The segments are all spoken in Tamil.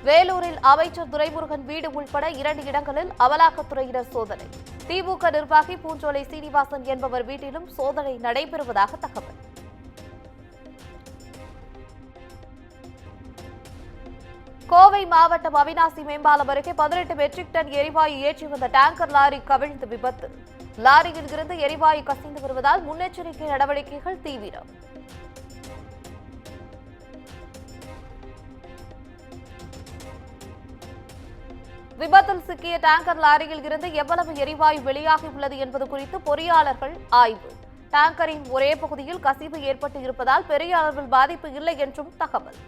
வேலூரில் அமைச்சர் துரைமுருகன் வீடு உள்பட 2 இடங்களில் அமலாக்கத்துறையினர் சோதனை. திமுக நிர்வாகி பூஞ்சோலை சீனிவாசன் என்பவர் வீட்டிலும் சோதனை நடைபெறுவதாக தகவல். கோவை மாவட்டம் அவிநாசி மேம்பாலம் அருகே 18 மெட்ரிக் டன் எரிவாயு ஏற்றி வந்த டேங்கர் லாரி கவிழ்ந்து விபத்து. லாரியில் இருந்து எரிவாயு கசிந்து வருவதால் முன்னெச்சரிக்கை நடவடிக்கைகள் தீவிரம். விபத்தில் சிக்கிய டேங்கர் லாரியில் இருந்து எவ்வளவு எரிவாயு வெளியாகியுள்ளது என்பது குறித்து பொறியாளர்கள் ஆய்வு. டேங்கரின் ஒரே பகுதியில் கசிவு ஏற்பட்டு இருப்பதால் பெரிய அளவில் பாதிப்பு இல்லை என்றும் தகவல்.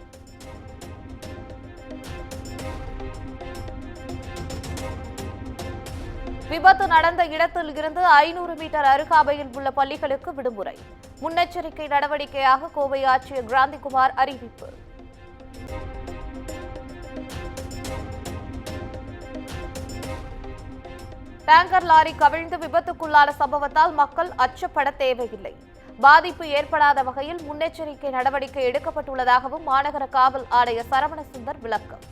விபத்து நடந்த இடத்தில் இருந்து 500 மீட்டர் அருகாமையில் உள்ள பள்ளிகளுக்கு விடுமுறை. முன்னெச்சரிக்கை நடவடிக்கையாக கோவை ஆட்சியர் கிராந்திகுமார் அறிவிப்பு. டேங்கர் லாரி கவிழ்ந்து விபத்துக்குள்ளான சம்பவத்தால் மக்கள் அச்சப்பட தேவையில்லை. பாதிப்பு ஏற்படாத வகையில் முன்னெச்சரிக்கை நடவடிக்கை எடுக்கப்பட்டுள்ளதாகவும் மாநகர காவல் ஆணையர் சரவணசுந்தர் விளக்கம்.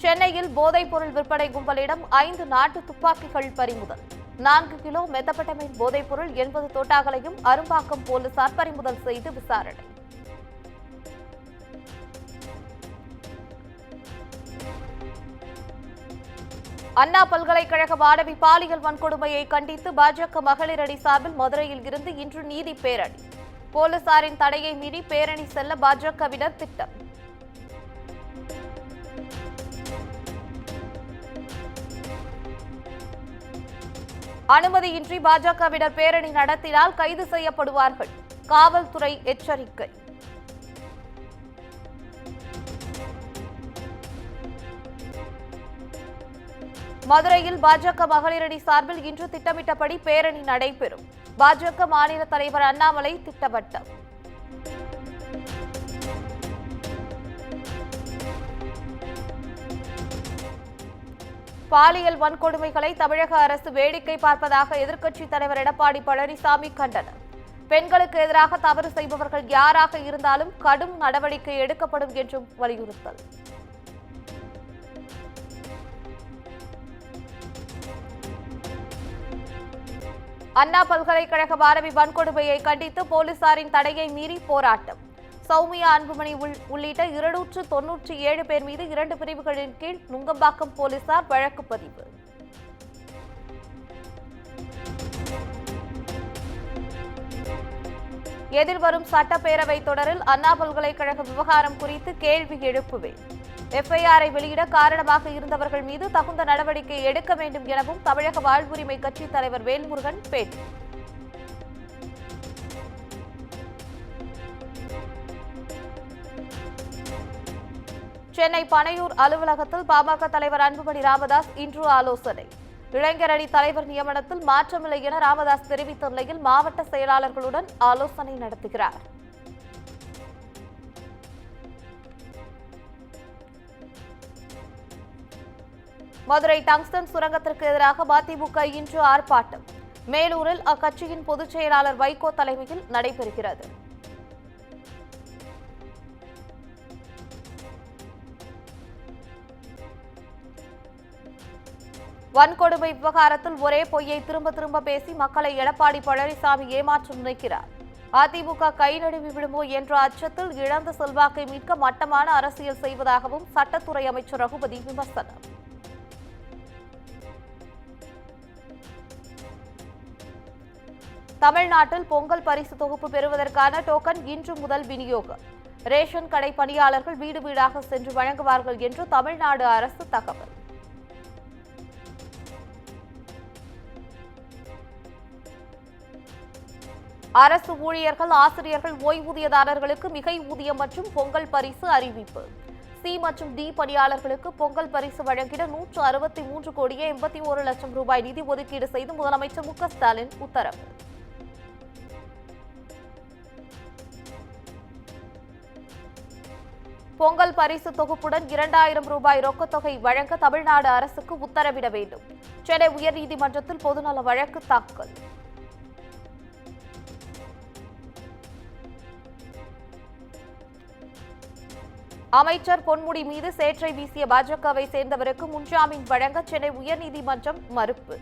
சென்னையில் போதைப்பொருள் விற்பனை கும்பலிடம் 5 நாட்டு துப்பாக்கிகள் பறிமுதல். 4 கிலோ மெத்தபெட்டமைன் போதைப்பொருள் 80 தோட்டாக்களையும் அரும்பாக்கம் போலீசார் பறிமுதல் செய்து விசாரணை. அண்ணா பல்கலைக்கழக மாணவி பாலியல் வன்கொடுமையை கண்டித்து பாஜக மகளிர் அணி சார்பில் மதுரையில் இருந்து இன்று நீதி பேரணி. போலீசாரின் தடையை மீறி பேரணி செல்ல பாஜகவினர் திட்டம். அனுமதியின்றி பாஜகவினர் பேரணி நடத்தினால் கைது செய்யப்படுவார்கள். காவல்துறை எச்சரிக்கை. மதுரையில் பாஜக மகளிர் அணி சார்பில் இன்று திட்டமிட்டபடி பேரணி நடைபெறும். பாஜக மாநில தலைவர் அண்ணாமலை திட்டவட்டம். பாலியல் வன்கொடுமைகளை தமிழக அரசு வேடிக்கை பார்ப்பதாக எதிர்க்கட்சித் தலைவர் எடப்பாடி பழனிசாமி கண்டனம். பெண்களுக்கு எதிராக தவறு செய்பவர்கள் யாராக இருந்தாலும் கடும் நடவடிக்கை எடுக்கப்படும் என்றும் வலியுறுத்தல். அண்ணா பல்கலைக்கழக மாணவி வன்கொடுமையை கண்டித்து போலீசாரின் தடையை மீறி போராட்டம். சௌமியா அன்புமணி உள்ளிட்ட 297 பேர் மீது 2 பிரிவுகளின் கீழ் நுங்கம்பாக்கம் போலீசார் வழக்கு பதிவு. எதிர்வரும் சட்டப்பேரவை தொடரில் அண்ணா பல்கலைக்கழக விவகாரம் குறித்து கேள்வி எழுப்புவேன். எஃப்ஐஆரை வெளியிட காரணமாக இருந்தவர்கள் மீது தகுந்த நடவடிக்கை எடுக்க வேண்டும் எனவும் தமிழக வாழ்வுரிமை கட்சித் தலைவர் வேல்முருகன் பேட்டி. சென்னை பனையூர் அலுவலகத்தில் பாமக தலைவர் அன்புமணி ராமதாஸ் இன்று ஆலோசனை. இளைஞர் அணி தலைவர் நியமனத்தில் மாற்றமில்லை என ராமதாஸ் தெரிவித்த நிலையில் மாவட்ட செயலாளர்களுடன் ஆலோசனை நடத்துகிறார். மதுரை டங்ஸ்டன் சுரங்கத்திற்கு எதிராக மதிமுக இன்று ஆர்ப்பாட்டம். மேலூரில் அக்கட்சியின் பொதுச் செயலாளர் வைகோ தலைமையில் நடைபெறுகிறது. வன்கொடுமை விவகாரத்தில் ஒரே பொய்யை திரும்ப திரும்ப பேசி மக்களை எடப்பாடி பழனிசாமி ஏமாற்ற நினைக்கிறார். அதிமுக கை நழுவி விடுமோ என்ற அச்சத்தில் இழந்த செல்வாக்கை மீட்க மட்டமான அரசியல் செய்வதாகவும் சட்டத்துறை அமைச்சர் ரகுபதி விமர்சனம். தமிழ்நாட்டில் பொங்கல் பரிசு தொகுப்பு பெறுவதற்கான டோக்கன் இன்று முதல் விநியோகம். ரேஷன் கடை பணியாளர்கள் வீடு வீடாக சென்று வழங்குவார்கள் என்று தமிழ்நாடு அரசு தகவல். அரசு ஊழியர்கள், ஆசிரியர்கள், ஓய்வூதியதாரர்களுக்கு மிகை ஊதியம் மற்றும் பொங்கல் பரிசு அறிவிப்பு. சி மற்றும் டி பணியாளர்களுக்கு பொங்கல் பரிசு வழங்கிட 163 கோடியே 81 லட்சம் ரூபாய் நிதி ஒதுக்கீடு செய்து முதலமைச்சர் மு க ஸ்டாலின் உத்தரவு. பொங்கல் பரிசு தொகுப்புடன் 2000 ரூபாய் ரொக்கத்தொகை வழங்க தமிழ்நாடு அரசுக்கு உத்தரவிட வேண்டும். சென்னை உயர்நீதிமன்றத்தில் பொதுநல வழக்கு தாக்கல். அமைச்சர் பொன்முடி மீது சேற்றை வீசிய பாஜகவை சேர்ந்தவருக்கு முன்ஜாமீன் வழங்க சென்னை உயர்நீதிமன்றம் மறுப்பு.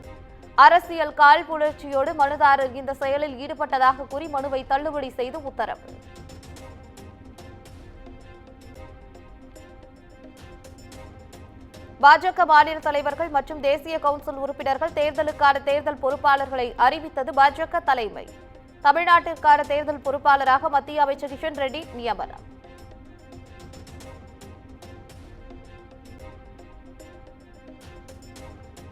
அரசியல் காழ்ப்புணர்ச்சியோடு மனுதாரர் இந்த செயலில் ஈடுபட்டதாக கூறி மனுவை தள்ளுபடி செய்து உத்தரவு. பாஜக மாநில தலைவர்கள் மற்றும் தேசிய கவுன்சில் உறுப்பினர்கள் தேர்தலுக்கான தேர்தல் பொறுப்பாளர்களை அறிவித்தது பாஜக தலைமை. தமிழ்நாட்டிற்கான தேர்தல் பொறுப்பாளராக மத்திய அமைச்சர் கிஷன் ரெட்டி நியமனம்.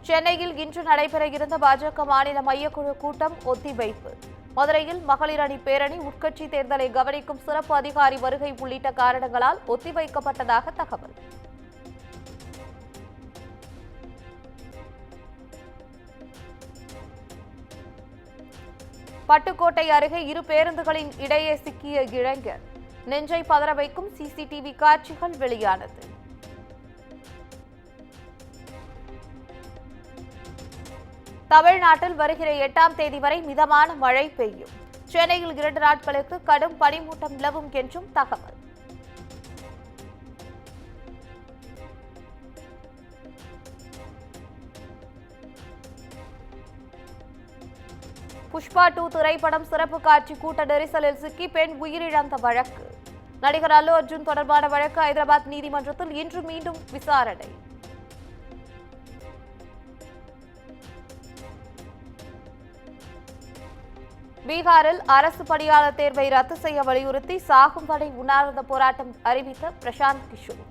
சென்னையில் இன்று நடைபெற இருந்த பாஜக மாநில மையக்குழு கூட்டம் ஒத்திவைப்பு. மதுரையில் மகளிர் அணி பேரணி, உட்கட்சி தேர்தலை கவனிக்கும் சிறப்பு அதிகாரி வருகை உள்ளிட்ட காரணங்களால் ஒத்திவைக்கப்பட்டதாக தகவல். பட்டுக்கோட்டை அருகே இரு பேருந்துகளின் இடையே சிக்கிய இளைஞர், நெஞ்சை பதற வைக்கும் சிசிடிவி காட்சிகள் வெளியானது. தமிழ்நாட்டில் வருகிற 8ஆம் தேதி வரை மிதமான மழை பெய்யும். சென்னையில் 2 நாட்களுக்கு கடும் பனிமூட்டம் நிலவும் என்றும் தகவல். புஷ்பா 2 திரைப்படம் சிறப்பு காட்சி கூட்ட நெரிசலில் சிக்கி பெண் உயிரிழந்த வழக்கு. நடிகர் அல்லு அர்ஜுன் தொடர்பான வழக்கு ஐதராபாத் நீதிமன்றத்தில் இன்று மீண்டும் விசாரணை. பீகாரில் அரசு பணியாளர் தேர்வை ரத்து செய்ய வலியுறுத்தி சாகும் வரை உண்ணாவிரத போராட்டம் அறிவித்த பிரசாந்த் கிஷோர்.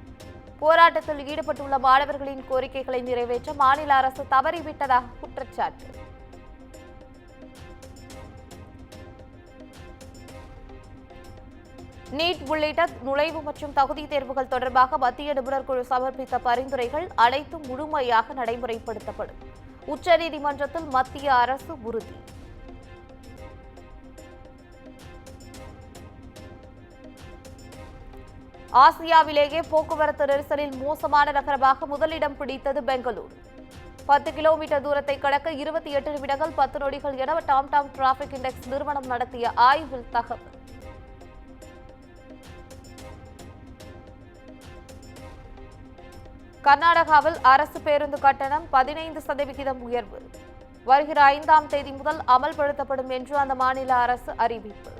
போராட்டத்தில் ஈடுபட்டுள்ள மாணவர்களின் கோரிக்கைகளை நிறைவேற்ற மாநில அரசு தவறிவிட்டதாக குற்றச்சாட்டு. நீட் உள்ளிட்ட நுழைவு மற்றும் தகுதி தேர்வுகள் தொடர்பாக மத்திய நிபுணர் குழு சமர்ப்பித்த பரிந்துரைகள் அனைத்தும் முழுமையாக நடைமுறைப்படுத்தப்படும். உச்சநீதிமன்றத்தில் மத்திய அரசு உறுதி. ஆசியாவிலேயே போக்குவரத்து நெரிசலில் மோசமான நகரமாக முதலிடம் பிடித்தது பெங்களூரு. 10 கிலோமீட்டர் தூரத்தை கடக்க 28 நிமிடங்கள் 10 நொடிகள் என டாம் டிராபிக் இண்டெக்ஸ் நிறுவனம் நடத்திய ஆய்வில் தகவல். கர்நாடகாவில் அரசு பேருந்து கட்டணம் 15% உயர்வு. வருகிற 5ஆம் தேதி முதல் அமல்படுத்தப்படும் என்று அந்த மாநில அரசு அறிவிப்பு.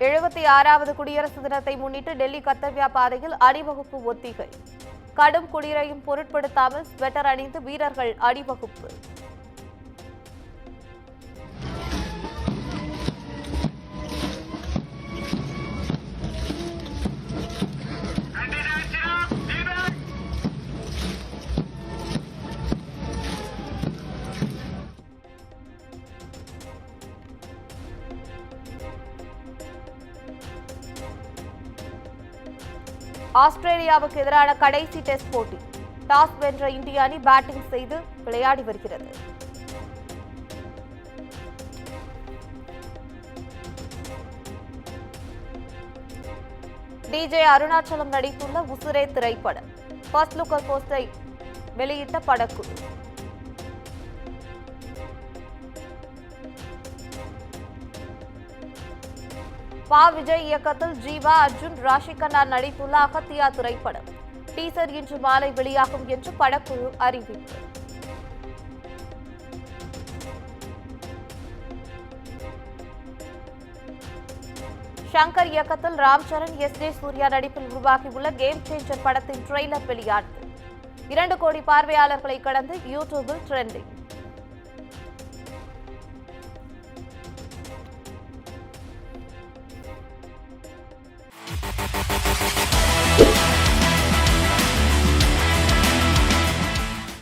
எழுபத்தி 6வது குடியரசு தினத்தை முன்னிட்டு டெல்லி கர்த்தவ்யா பாதையில் அணிவகுப்பு ஒத்திகை. கடும் குளிரையும் பொருட்படுத்தாமல் ஸ்வெட்டர் அணிந்து வீரர்கள் அணிவகுப்பு. ஆஸ்திரேலியாவுக்கு எதிரான கடைசி டெஸ்ட் போட்டி. டாஸ் வென்ற இந்திய அணி பேட்டிங் செய்து விளையாடி வருகிறது. டிஜே அருணாச்சலம் நடித்துள்ள உசுரே திரைப்படம் ஃபர்ஸ்ட் லுக் போஸ்டரை வெளியிட்ட படக்குழு. விஜய் இயக்கத்தில் ஜீவா, அர்ஜுன், ராஷி கண்ணா நடித்துள்ள அகத்தியா திரைப்படம் டீசர் இன்று மாலை வெளியாகும் என்று படக்குழு அறிவிப்பு. ஷங்கர் இயக்கத்தில் ராம் சரண், எஸ்.ஜே. சூர்யா நடிப்பில் உருவாகியுள்ள கேம் சேஞ்சர் படத்தின் ட்ரெய்லர் வெளியானது. 2 கோடி பார்வையாளர்களை கடந்து யூடியூபில் ட்ரெண்டிங்.